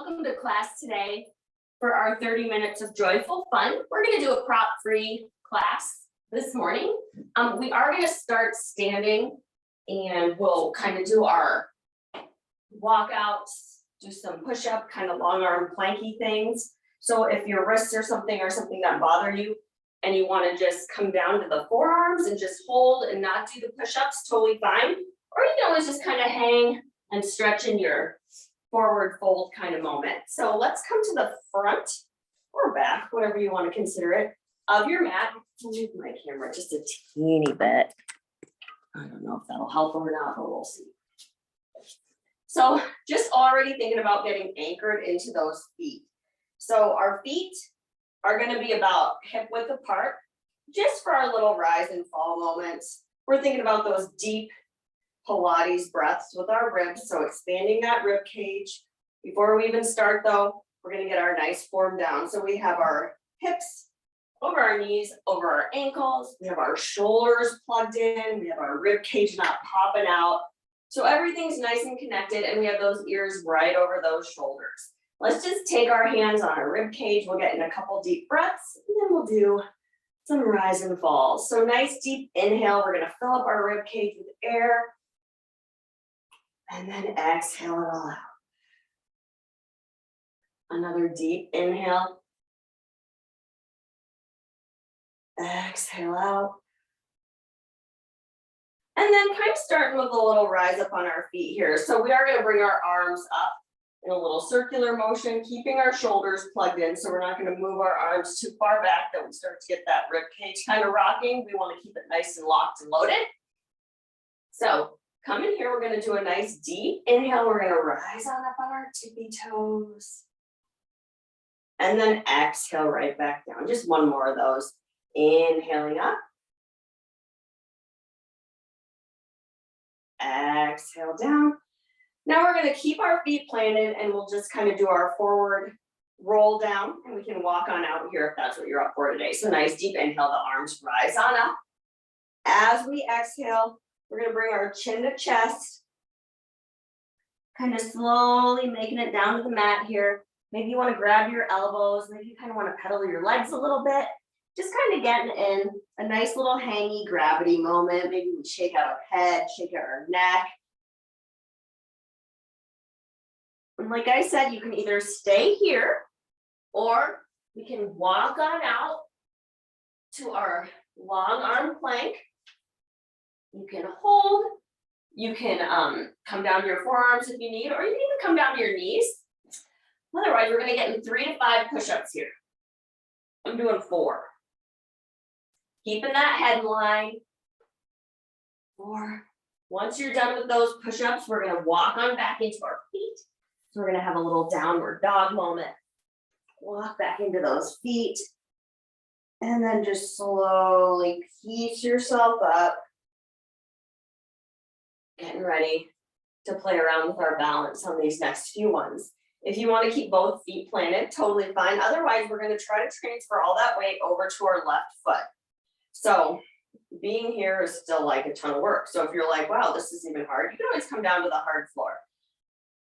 welcome to class today for our 30 minutes of joyful fun. We're going to do a prop-free class this morning. We are going to start standing and we'll kind of do our walkouts, do some push-up, kind of long arm planky things. So if your wrists or something that bother you and you want to just come down to the forearms and just hold and not do the push-ups, totally fine. Or you can always just kind of hang and stretch in your forward fold kind of moment. So let's come to the front or back, whatever you want to consider it, of your mat. I'll move my camera just a teeny bit. I don't know if that'll help or not, but we'll see. So just already thinking about getting anchored into those feet. So our feet are going to be about hip width apart, just for our little rise and fall moments. We're thinking about those deep Pilates breaths with our ribs, so expanding that rib cage. Before we even start though, we're going to get our nice form down. So we have our hips over our knees, over our ankles, we have our shoulders plugged in, we have our rib cage not popping out. So everything's nice and connected and we have those ears right over those shoulders. Let's just take our hands on our rib cage. We'll get in a couple deep breaths and then we'll do some rise and falls. So nice deep inhale. We're going to fill up our rib cage with air. And then exhale it all out. Another deep inhale. Exhale out. And then kind of starting with a little rise up on our feet here. So we are going to bring our arms up in a little circular motion, keeping our shoulders plugged in. So we're not going to move our arms too far back that we start to get that rib cage kind of rocking. We want to keep it nice and locked and loaded. So come in here, we're going to do a nice deep inhale. We're going to rise on up on our tippy toes. And then exhale right back down. Just one more of those. Inhaling up. Exhale down. Now we're going to keep our feet planted and we'll just kind of do our forward roll down. And we can walk on out here if that's what you're up for today. So nice deep inhale, the arms rise on up. As we exhale, we're going to bring our chin to chest, kind of slowly making it down to the mat here. Maybe you want to grab your elbows. Maybe you kind of want to pedal your legs a little bit. Just kind of getting in a nice little hangy gravity moment. Maybe we shake out our head, shake out our neck. And like I said, you can either stay here or we can walk on out to our long arm plank. You can hold, you can come down to your forearms if you need, or you can even come down to your knees. Otherwise, we're going to get in 3 to 5 push-ups here. I'm doing 4. Keeping that head in line. 4. Once you're done with those push-ups, we're going to walk on back into our feet. So we're going to have a little downward dog moment. Walk back into those feet. And then just slowly piece yourself up. Getting ready to play around with our balance on these next few ones. If you want to keep both feet planted, totally fine. Otherwise, we're going to try to transfer all that weight over to our left foot. So being here is still like a ton of work. So if you're like, wow, this is even hard, you can always come down to the hard floor.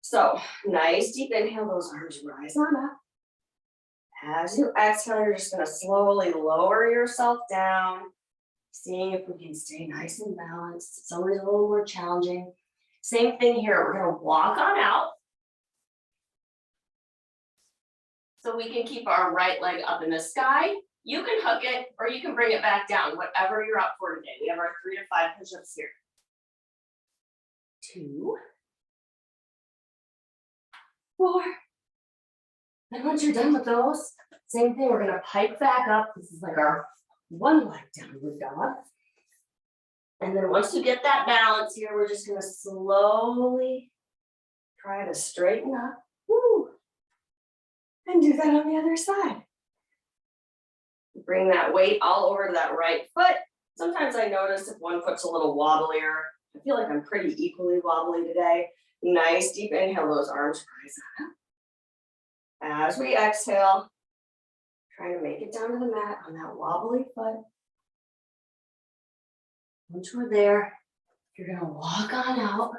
So nice deep inhale, those arms rise on up. As you exhale, you're just going to slowly lower yourself down. Seeing if we can stay nice and balanced. It's always a little more challenging. Same thing here. We're going to walk on out. So we can keep our right leg up in the sky. You can hook it or you can bring it back down, whatever you're up for today. We have our 3 to 5 push-ups here. 2. 4. And once you're done with those, same thing. We're going to pike back up. This is like our one leg downward dog. And then once you get that balance here, we're just going to slowly try to straighten up. Woo. And do that on the other side. Bring that weight all over to that right foot. Sometimes I notice if one foot's a little wobblier. I feel like I'm pretty equally wobbly today. Nice deep inhale, those arms rise up. As we exhale, trying to make it down to the mat on that wobbly foot. Once we're there, you're going to walk on out.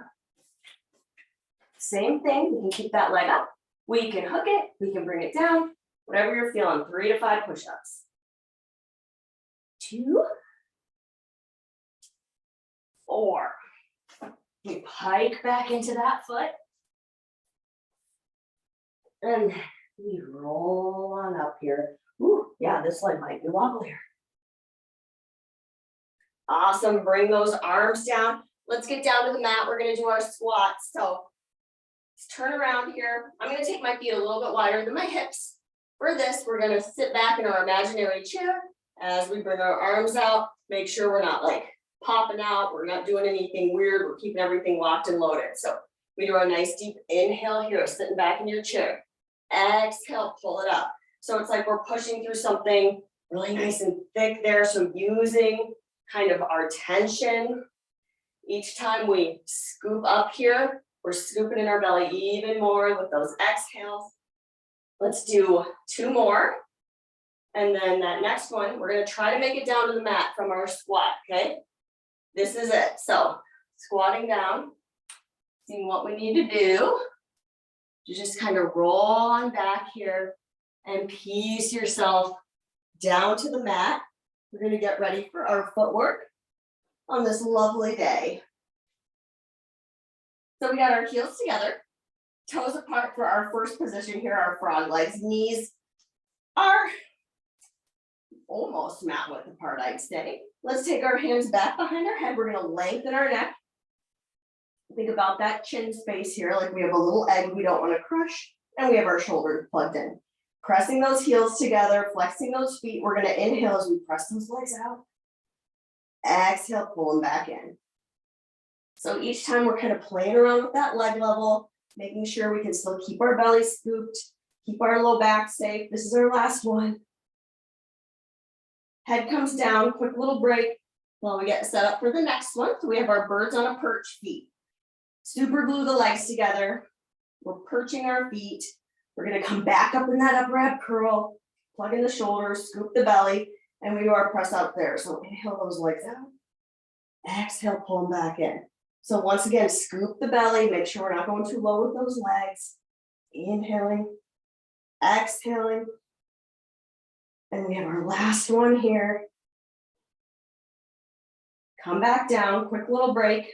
Same thing, you can keep that leg up. We can hook it, we can bring it down, whatever you're feeling, 3 to 5 push-ups. 2, 4. We pike back into that foot. And we roll on up here. Ooh, yeah, this leg might be wobblier. Awesome, bring those arms down. Let's get down to the mat. We're gonna do our squats. So let's turn around here. I'm gonna take my feet a little bit wider than my hips. For this, we're gonna sit back in our imaginary chair as we bring our arms out. Make sure we're not like popping out. We're not doing anything weird. We're keeping everything locked and loaded. So we do a nice deep inhale here, sitting back in your chair. Exhale, pull it up. So it's like we're pushing through something really nice and thick there. So using kind of our tension. Each time we scoop up here, we're scooping in our belly even more with those exhales. Let's do 2 more. And then that next one, we're gonna try to make it down to the mat from our squat, okay? This is it. So squatting down, seeing what we need to do. You just kind of roll on back here and piece yourself down to the mat. We're gonna get ready for our footwork on this lovely day. So we got our heels together, toes apart for our first position here, our frog legs. Knees are almost mat width apart, I'd say. Let's take our hands back behind our head. We're gonna lengthen our neck. Think about that chin space here, like we have a little egg we don't want to crush, and we have our shoulders plugged in. Pressing those heels together, flexing those feet. We're gonna inhale as we press those legs out. Exhale, pull them back in. So each time we're kind of playing around with that leg level, making sure we can still keep our belly scooped, keep our low back safe. This is our last one. Head comes down, quick little break while we get set up for the next one. So we have our birds on a perch feet. Super glue the legs together. We're perching our feet. We're gonna come back up in that upper ab curl, plug in the shoulders, scoop the belly, and we do our press out there. So inhale those legs out. Exhale, pull them back in. So once again, scoop the belly, make sure we're not going too low with those legs. Inhaling, exhaling. And we have our last one here. Come back down, quick little break.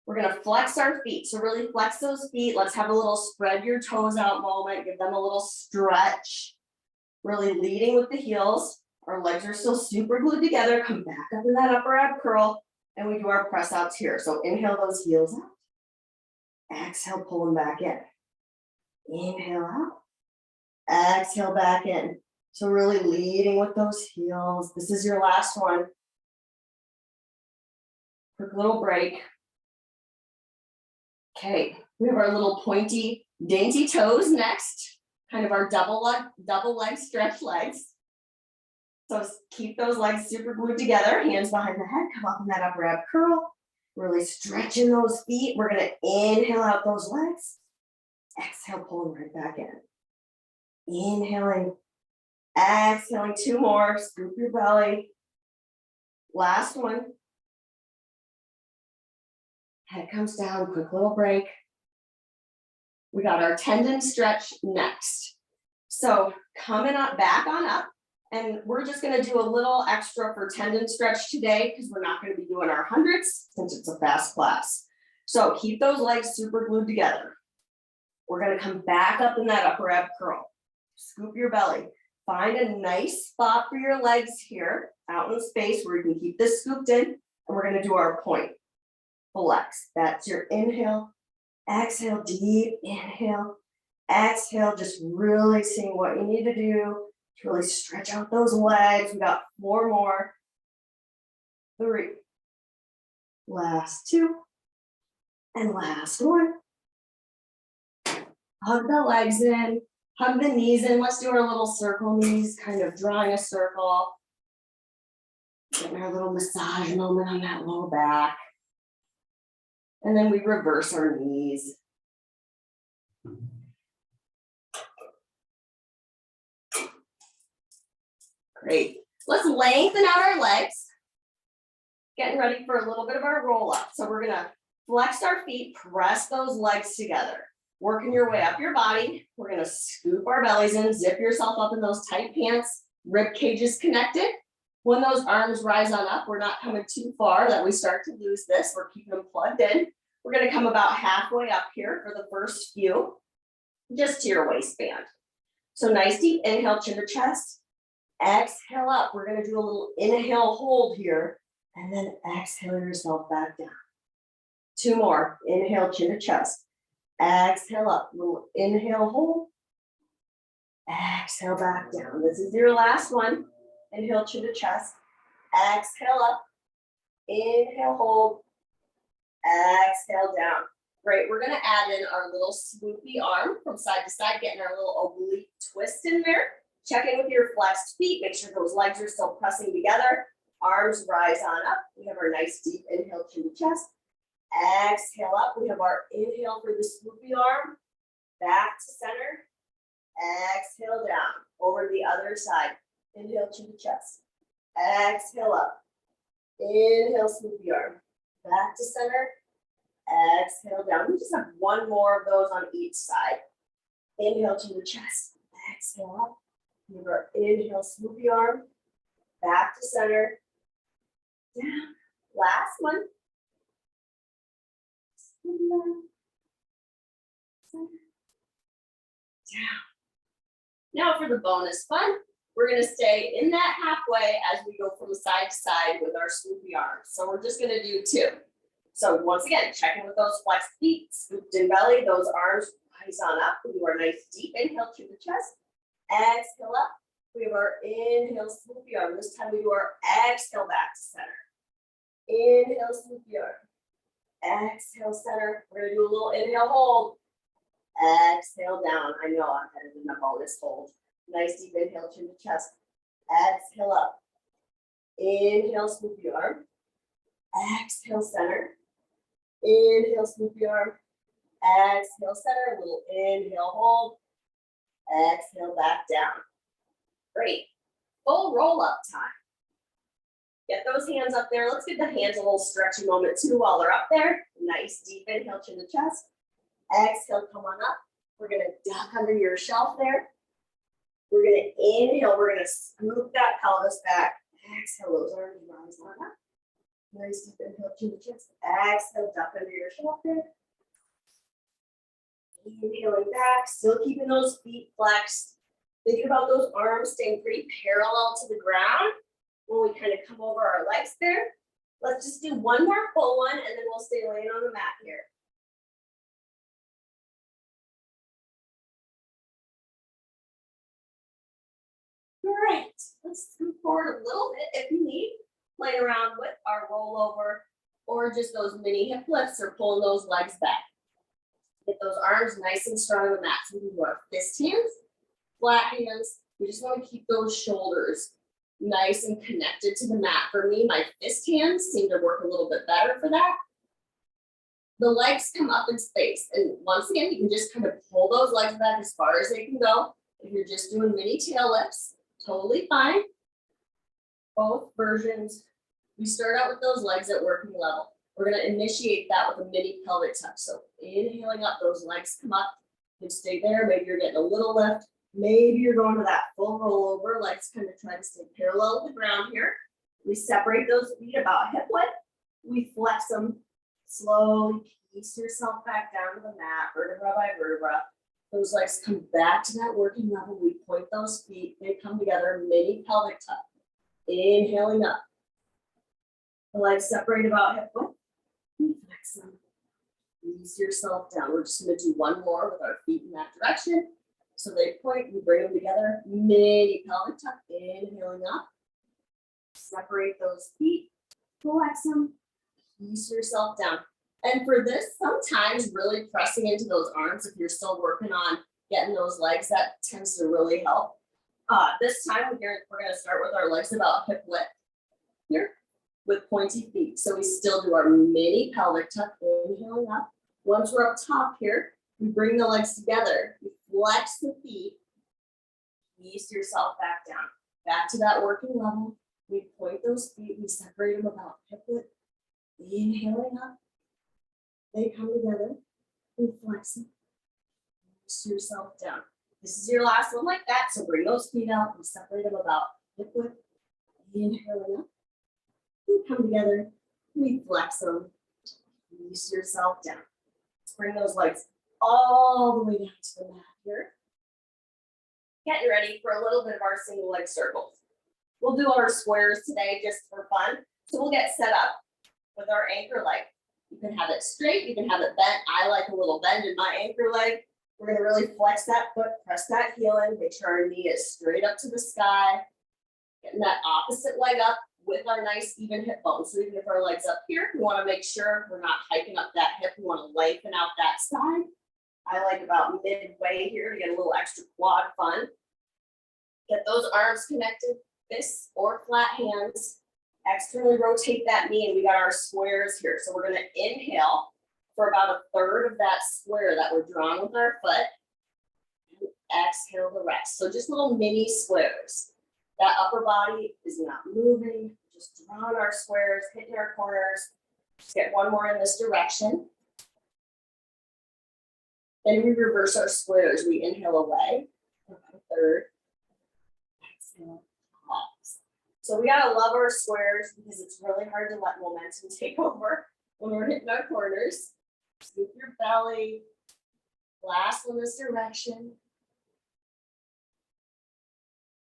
We're gonna flex our feet. So really flex those feet. Let's have a little spread your toes out moment. Give them a little stretch. Really leading with the heels. Our legs are still super glued together. Come back up in that upper ab curl. And we do our press outs here. So inhale those heels out. Exhale, pull them back in. Inhale out. Exhale back in. So really leading with those heels. This is your last one. Quick little break. Okay, we have our little pointy, dainty toes next. Kind of our double leg stretch legs. So keep those legs super glued together, hands behind the head, come up in that upper ab curl. Really stretching those feet. We're gonna inhale out those legs. Exhale, pull them right back in. Inhaling, exhaling, 2 more, scoop your belly. Last one. Head comes down, quick little break. We got our tendon stretch next. So coming up, back on up. And we're just gonna do a little extra for tendon stretch today because we're not gonna be doing our hundreds since it's a fast class. So keep those legs super glued together. We're gonna come back up in that upper ab curl. Scoop your belly. Find a nice spot for your legs here, out in space where you can keep this scooped in. And we're gonna do our point. Flex. That's your inhale. Exhale, deep inhale. Exhale, just really seeing what you need to do. Really stretch out those legs. We got 4 more. 3. Last 2. And last 1. Hug the legs in. Hug the knees in. Let's do our little circle knees, kind of drawing a circle. Getting our little massage moment on that low back. And then we reverse our knees. Great. Let's lengthen out our legs. Getting ready for a little bit of our roll up. So we're gonna flex our feet, press those legs together. Working your way up your body. We're gonna scoop our bellies in, zip yourself up in those tight pants, rib cages connected. When those arms rise on up, we're not coming too far that we start to lose this. We're keeping them plugged in. We're gonna come about halfway up here for the first few, just to your waistband. So nice deep inhale, chin to chest. Exhale up. We're gonna do a little inhale hold here, and then exhale yourself back down. Two more. Inhale, chin to chest. Exhale up. Little inhale, hold. Exhale back down. This is your last one. Inhale, chin to chest. Exhale up. Inhale, hold. Exhale down. Great. We're going to add in our little swoopy arm from side to side, getting our little oblique twist in there. Check in with your flexed feet. Make sure those legs are still pressing together. Arms rise on up. We have our nice deep inhale, chin to chest. Exhale up. We have our inhale for the swoopy arm. Back to center. Exhale down. Over the other side. Inhale, chin to chest. Exhale up. Inhale, swoopy arm. Back to center. Exhale down. We just have one more of those on each side. Inhale, chin to chest. Exhale up. Give our inhale, swoopy arm. Back to center. Down. Last one. Down. Now for the bonus fun, we're going to stay in that halfway as we go from side to side with our swoopy arms. So we're just going to do two. So once again, check in with those flexed feet, scooped in belly, those arms rise on up. We do our nice deep inhale to the chest. Exhale up. We have our inhale, swoopy arm. This time we do our exhale back to center. Inhale, swoopy arm. Exhale, center. We're going to do a little inhale, hold. Exhale down. I know I'm headed in a bonus hold. Nice deep inhale, chin to chest. Exhale up. Inhale, swoopy arm. Exhale, center. Inhale, swoopy arm. Exhale, center. A little inhale, hold. Exhale, back down. Great. Full roll up time. Get those hands up there. Let's give the hands a little stretchy moment too while they're up there. Nice deep inhale, chin to chest. Exhale, come on up. We're going to duck under your shelf there. We're going to inhale. We're going to scoop that pelvis back. Exhale, those arms rise on up. Nice deep inhale, chin to chest. Exhale, duck under your shelf there. Inhaling back, still keeping those feet flexed. Think about those arms staying pretty parallel to the ground when we kind of come over our legs there. Let's just do one more full one and then we'll stay laying on the mat here. Great. Let's scoot forward a little bit if you need. Playing around with our rollover or just those mini hip lifts or pulling those legs back. Get those arms nice and strong on the mat. So we do our fist hands, flat hands. We just want to keep those shoulders nice and connected to the mat. For me, my fist hands seem to work a little bit better for that. The legs come up in space. And once again, you can just kind of pull those legs back as far as they can go. If you're just doing mini tail lifts, totally fine. Both versions. We start out with those legs at working level. We're going to initiate that with a mini pelvic tuck. So inhaling up, those legs come up. You stay there. Maybe you're getting a little lift. Maybe you're going to that full rollover. Legs kind of try to stay parallel to the ground here. We separate those feet about hip width. We flex them slowly. Piece yourself back down to the mat, vertebra by vertebra. Those legs come back to that working level. We point those feet. They come together. Mini pelvic tuck. Inhaling up. The legs separate about hip width. Flex them. Ease yourself down. We're just going to do one more with our feet in that direction. So they point, we bring them together. Mini pelvic tuck. Inhaling up. Separate those feet. Flex them. Ease yourself down. And for this, sometimes really pressing into those arms, if you're still working on getting those legs, that tends to really help. This time we're going to start with our legs about hip width here with pointy feet. So we still do our mini pelvic tuck, inhaling up. Once we're up top here, we bring the legs together. You flex the feet, ease yourself back down. Back to that working level. We point those feet, we separate them about hip width. Inhaling up. They come together. We flex them. Sit yourself down. This is your last one like that, so bring those feet out and separate them about hip width. Inhale up. And come together. We flex them. Release yourself down. Let's bring those legs all the way down to the mat here. Getting ready for a little bit of our single leg circles. We'll do our squares today just for fun. So we'll get set up with our anchor leg. You can have it straight, you can have it bent. I like a little bend in my anchor leg. We're gonna really flex that foot, press that heel in, make sure our knee is straight up to the sky. Getting that opposite leg up with our nice even hip bone. So even if our leg's up here, we wanna make sure we're not hiking up that hip. We wanna lengthen out that side. I like about midway here to get a little extra quad fun. Get those arms connected, fists or flat hands. Externally rotate that knee, and we got our squares here. So we're gonna inhale for about a third of that square that we're drawing with our foot. And exhale the rest. So just little mini squares. That upper body is not moving, just drawing our squares, hitting our corners. Just get one more in this direction. Then we reverse our squares. We inhale away, a third, exhale, pause. So we gotta love our squares because it's really hard to let momentum take over when we're hitting our corners. Scoop your belly, last one this direction.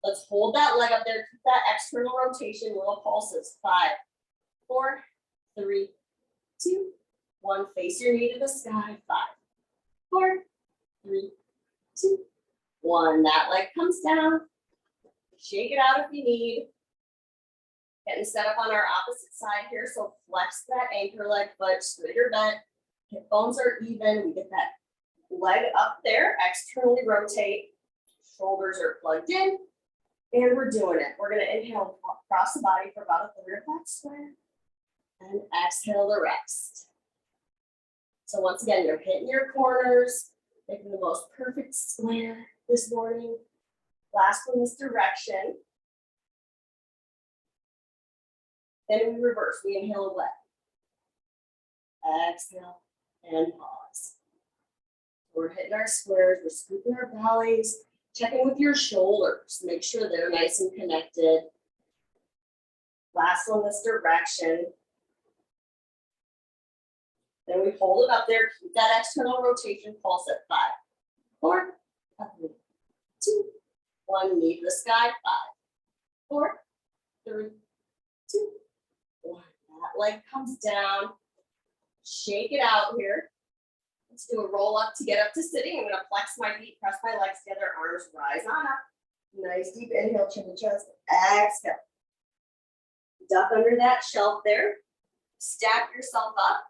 Let's hold that leg up there, keep that external rotation, little pulses. 5, 4, 3, 2, 1. Face your knee to the sky. 5, 4, 3, 2, 1. That leg comes down. Shake it out if you need. Getting set up on our opposite side here. So flex that anchor leg foot, straight or bent. Hip bones are even. We get that leg up there, externally rotate. Shoulders are plugged in. And we're doing it. We're gonna inhale across the body for about a third of that square. And exhale the rest. So once again, you're hitting your corners, making the most perfect square this morning. Last one this direction. Then we reverse, we inhale away. Exhale and pause. We're hitting our squares, we're scooping our bellies, checking with your shoulders, make sure they're nice and connected. Last one this direction. Then we hold it up there, keep that external rotation, pulse at 5, 4, 3, 2, 1, knee to the sky, 5, 4, 3, 2, 1. That leg comes down. Shake it out here. Let's do a roll up to get up to sitting. I'm gonna flex my feet, press my legs together, arms rise on up. Nice deep inhale, chin to chest, exhale. Duck under that shelf there. Stack yourself up.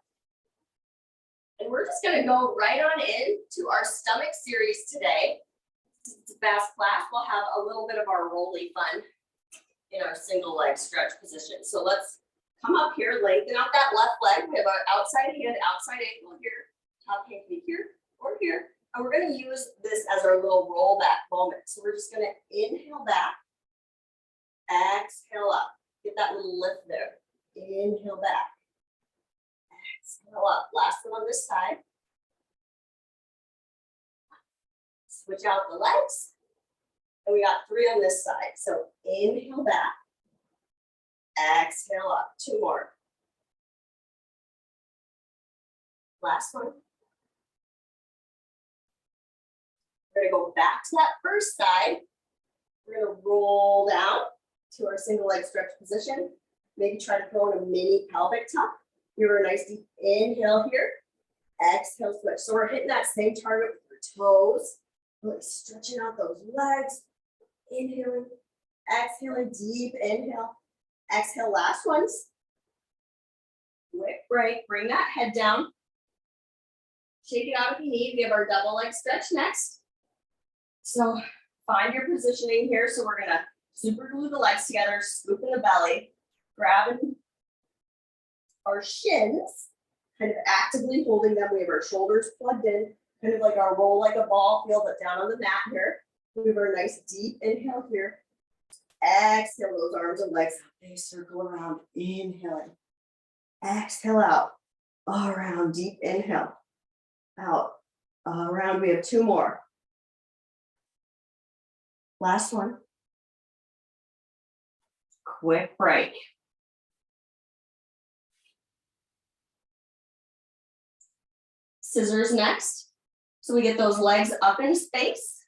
And we're just gonna go right on in to our stomach series today. It's a fast class. We'll have a little bit of our rolly fun in our single leg stretch position. So let's come up here, lengthen out that left leg. We have our outside hand, outside ankle here, top hand here or here. And we're gonna use this as our little roll back moment. So we're just gonna inhale back, exhale up. Get that little lift there. Inhale back, exhale up. Last one on this side. Switch out the legs. And we got 3 on this side. So inhale back, exhale up. 2 more. Last one. We're gonna go back to that first side. We're gonna roll down to our single leg stretch position. Maybe try to throw in a mini pelvic tuck. Give her a nice deep inhale here. Exhale, switch. So we're hitting that same target with your toes. Really stretching out those legs. Inhaling, exhaling, deep inhale. Exhale, last ones. Quick break, bring that head down. Shake it out if you need. We have our double leg stretch next. So find your positioning here. So we're gonna super glue the legs together, scooping the belly, grabbing our shins, kind of actively holding them. We have our shoulders plugged in, kind of like our roll like a ball feel, but down on the mat here. We have our nice deep inhale here. Exhale those arms and legs out. They circle around, inhaling. Exhale out, all around, deep inhale. Out, around, we have 2 more. Last one. Quick break. Scissors next. So we get those legs up in space.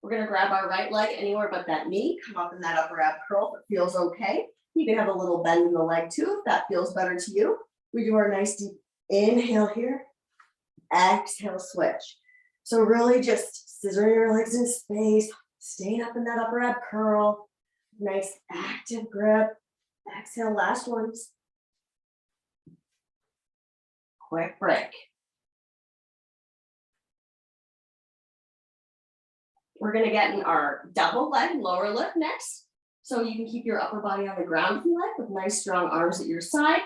We're gonna grab our right leg anywhere but that knee, come up in that upper ab curl if it feels okay. You can have a little bend in the leg too, if that feels better to you. We do our nice deep inhale here, exhale, switch. So really just scissoring your legs in space, staying up in that upper ab curl, nice active grip. Exhale, last ones. Quick break. We're gonna get in our double leg, lower lift next. So you can keep your upper body on the ground if you like, with nice strong arms at your side.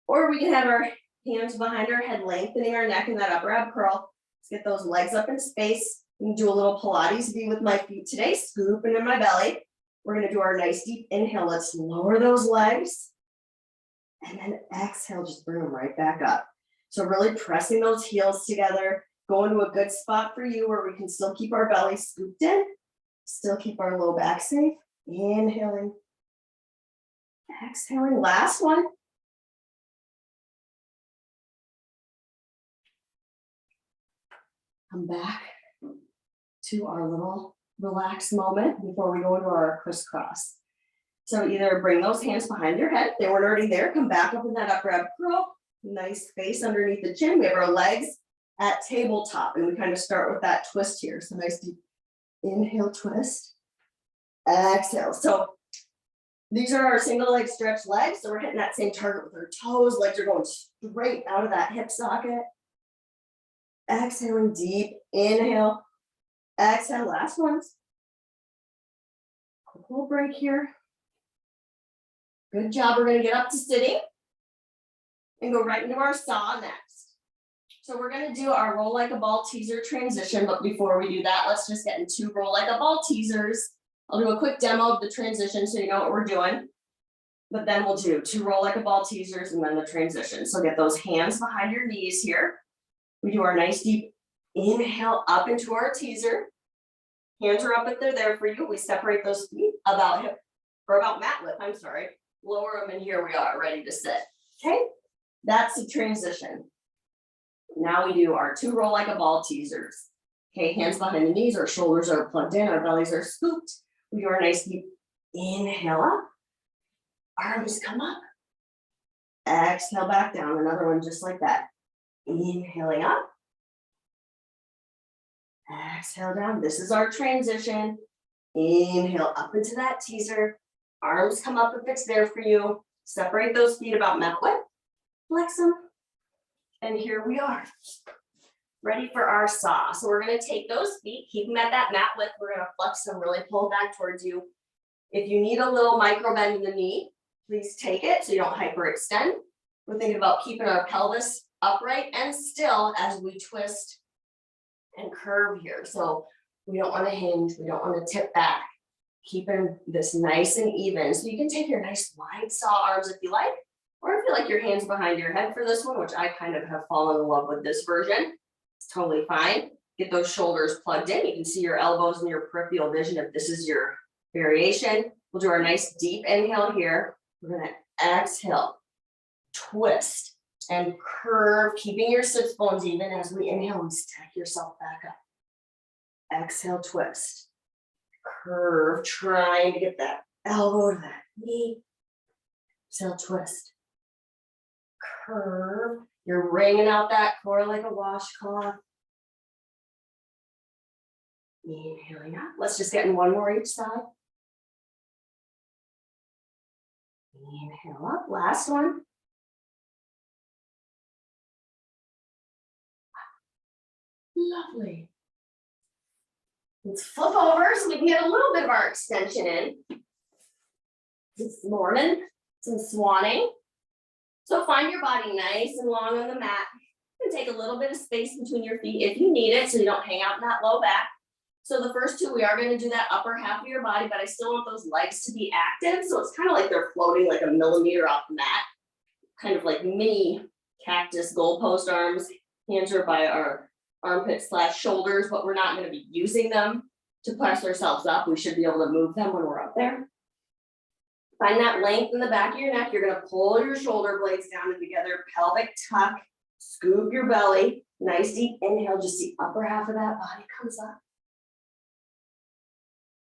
Or we can have our hands behind our head, lengthening our neck in that upper ab curl. Let's get those legs up in space. We can do a little Pilates V with my feet today, scooping in my belly. We're gonna do our nice deep inhale. Let's lower those legs. And then exhale, just bring them right back up. So really pressing those heels together, going to a good spot for you where we can still keep our belly scooped in, still keep our low back safe. Inhaling, exhaling, last one. Come back to our little relaxed moment before we go into our crisscross. So either bring those hands behind your head, if they weren't already there, come back up in that upper ab curl, nice space underneath the chin. We have our legs at tabletop, and we kind of start with that twist here. So nice deep inhale, twist, exhale. So these are our single leg stretch legs. So we're hitting that same target with our toes. Legs are going straight out of that hip socket. Exhaling, deep inhale, exhale, last ones. Quick little break here. Good job. We're going to get up to sitting and go right into our saw next. So we're going to do our roll like a ball teaser transition, but before we do that, let's just get into roll like a ball teasers. I'll do a quick demo of the transition so you know what we're doing, but then we'll do 2 roll like a ball teasers and then the transition. So get those hands behind your knees here. We do our nice deep inhale up into our teaser. Hands are up if they're there for you. We separate those feet about hip, or about mat width, I'm sorry. Lower them, and here we are, ready to sit. Okay, that's the transition. Now we do our 2 roll like a ball teasers. Okay, hands behind the knees, our shoulders are plugged in, our bellies are scooped. We do our nice deep inhale up. Arms come up. Exhale back down. Another one just like that. Inhaling up. Exhale down. This is our transition. Inhale up into that teaser. Arms come up if it's there for you. Separate those feet about mat width. Flex them. And here we are. Ready for our saw. So we're going to take those feet, keep them at that mat width. We're going to flex them, really pull back towards you. If you need a little micro bend in the knee, please take it so you don't hyperextend. We're thinking about keeping our pelvis upright and still as we twist and curve here. So we don't want to hinge, we don't want to tip back. Keeping this nice and even. So you can take your nice wide saw arms if you like, or if you like your hands behind your head for this one, which I kind of have fallen in love with this version. It's totally fine. Get those shoulders plugged in. You can see your elbows and your peripheral vision if this is your variation. We'll do our nice deep inhale here. We're going to exhale, twist, and curve, keeping your sits bones even as we inhale and stack yourself back up. Exhale, twist, curve, trying to get that elbow to that knee. Exhale, twist, curve. You're wringing out that core like a washcloth. Inhaling up. Let's just get in one more each side. Inhale up. Last one. Lovely. Let's flip over so we can get a little bit of our extension in. This morning, some swanning. So find your body nice and long on the mat. You can take a little bit of space between your feet if you need it so you don't hang out in that low back. So the first 2, we are going to do that upper half of your body, but I still want those legs to be active. So it's kind of like they're floating like a millimeter off the mat, kind of like mini cactus goalpost arms. Hands are by our armpit/shoulders, but we're not going to be using them. to press ourselves up. We should be able to move them when we're up there. Find that length in the back of your neck. You're gonna pull your shoulder blades down and together, pelvic tuck, scoop your belly. Nice deep inhale, just the upper half of that body comes up.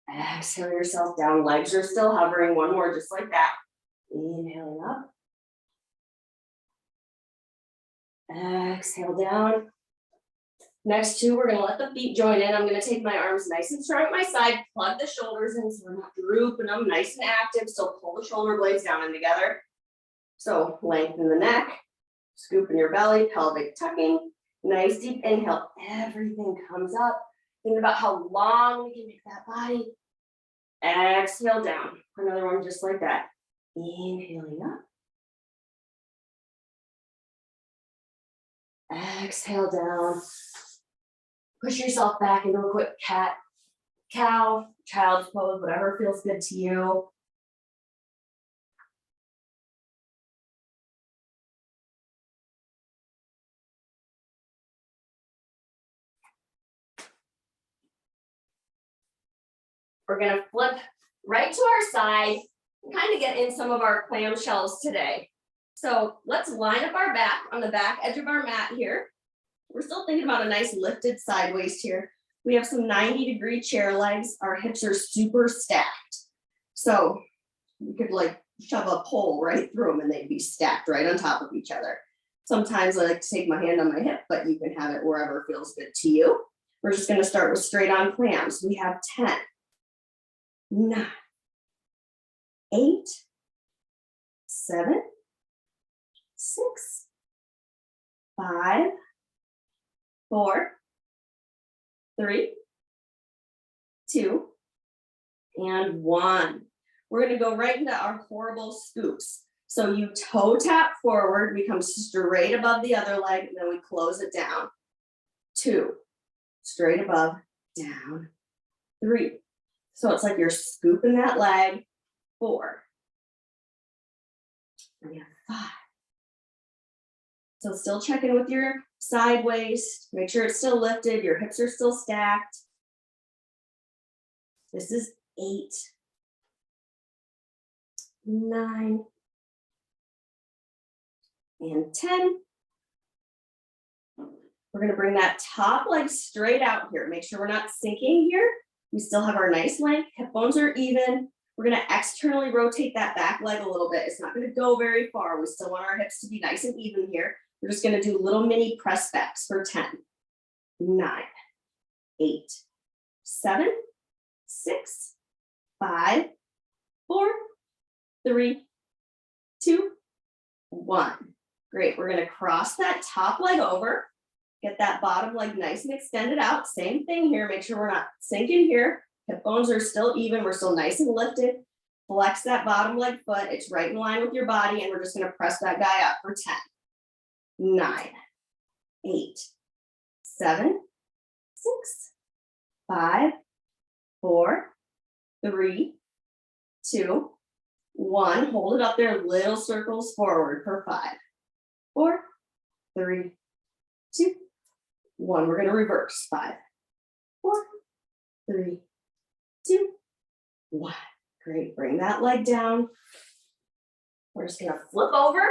Exhale yourself down, legs are still hovering. One more, just like that. Inhaling up. Exhale down. Next two, we're gonna let the feet join in. I'm gonna take my arms nice and strong at my side, plug the shoulders in so we're not drooping them, nice and active. So pull the shoulder blades down and together. So lengthen the neck, scooping your belly, pelvic tucking. Nice deep inhale, everything comes up. Think about how long we can make that body. Exhale down. Another one just like that. Inhaling up. Exhale down. Push yourself back into a quick cat, cow, child's pose, whatever feels good to you. We're gonna flip right to our side and kind of get in some of our clamshells today. So let's line up our back on the back edge of our mat here. We're still thinking about a nice lifted side waist here. We have some 90-degree chair legs. Our hips are super stacked. So you could like shove a pole right through them and they'd be stacked right on top of each other. Sometimes I like to take my hand on my hip, but you can have it wherever feels good to you. We're just gonna start with straight on clams. We have 10, 9, 8, 7, 6, 5, 4, 3, 2, and 1. We're gonna go right into our horrible scoops. So you toe tap forward, we come straight above the other leg, and then we close it down. 2, straight above, down. 3. So it's like you're scooping that leg. 4. And you have 5. So still check in with your side waist. Make sure it's still lifted. Your hips are still stacked. This is 8, 9, and 10. We're gonna bring that top leg straight out here. Make sure we're not sinking here. We still have our nice length. Hip bones are even. We're gonna externally rotate that back leg a little bit. It's not gonna go very far. We still want our hips to be nice and even here. We're just gonna do little mini press backs for 10, 9, 8, 7, 6, 5, 4, 3, 2, 1. Great, we're gonna cross that top leg over, get that bottom leg nice and extended out. Same thing here, make sure we're not sinking here. Hip bones are still even, we're still nice and lifted. Flex that bottom leg foot, it's right in line with your body, and we're just gonna press that guy up for 10, 9, 8, 7, 6, 5, 4, 3, 2, 1. Hold it up there, little circles forward for 5, 4, 3, 2, 1. We're gonna reverse. 5, 4, 3, 2, 1. Great, bring that leg down. We're just gonna flip over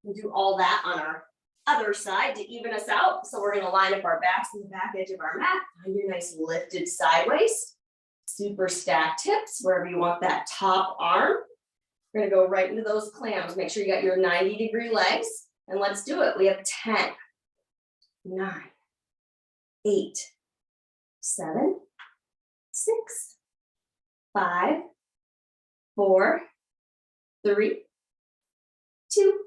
and do all that on our other side to even us out. So we're gonna line up our backs on the back edge of our mat. Find your nice lifted side waist. Super stacked hips, wherever you want that top arm. We're gonna go right into those clams. Make sure you got your 90-degree legs, and let's do it. We have 10, 9, 8, 7, 6, 5, 4, 3, 2,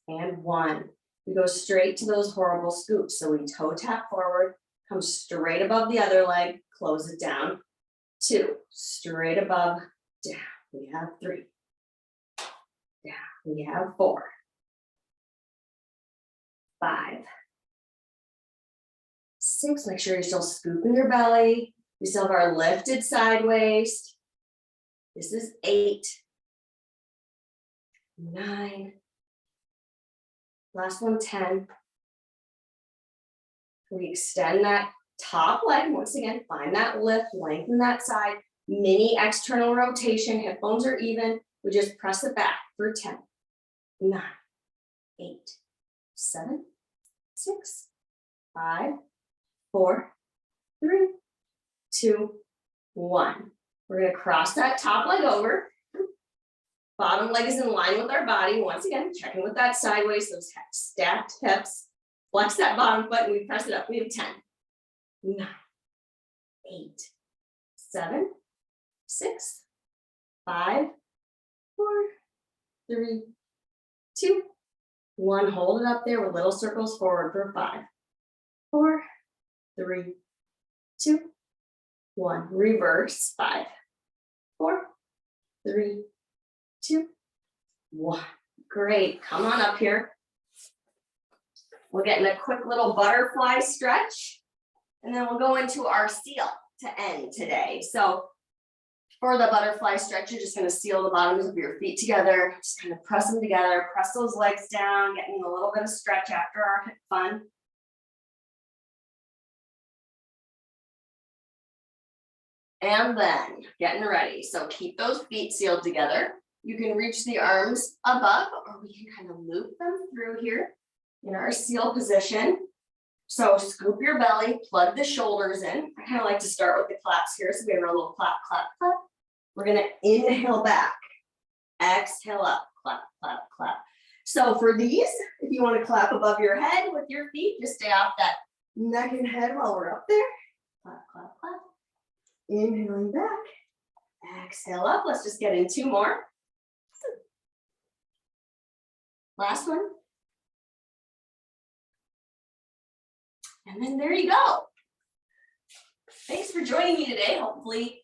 and 1. We go straight to those horrible scoops. So we toe tap forward, come straight above the other leg, close it down. 2, straight above, down. We have 3, down. We have 4, 5, 6. Make sure you're still scooping your belly. We still have our lifted side waist. This is 8, 9. Last one, 10. We extend that Top leg, once again, find that lift, lengthen that side, mini external rotation, hip bones are even. We just press it back for 10, 9, 8, 7, 6, 5, 4, 3, 2, 1. We're gonna cross that top leg over. Bottom leg is in line with our body. Once again, checking with that sideways, those stacked hips. Flex that bottom foot and we press it up. We have 10, 9, 8, 7, 6, 5, 4, 3, 2, 1. Hold it up there with little circles forward for 5, 4, 3, 2, 1. Reverse. 5, 4, 3, 2, 1. Great. Come on up here. We're getting a quick little butterfly stretch, and then we'll go into our seal to end today. So for the butterfly stretch, you're just going to seal the bottoms of your feet together, just kind of press them together, press those legs down, getting a little bit of stretch after our hip fun. And then getting ready. So keep those feet sealed together. You can reach the arms above, or we can kind of loop them through here in our seal position. So scoop your belly, plug the shoulders in. I kind of like to start with the claps here. So we have our little clap, clap, clap. We're gonna inhale back, exhale up, clap, clap, clap. So for these, if you want to clap above your head with your feet, just stay off that neck and head while we're up there. Clap, clap, clap. Inhaling back, exhale up. Let's just get in 2 more. Last one. And then there you go. Thanks for joining me today. Hopefully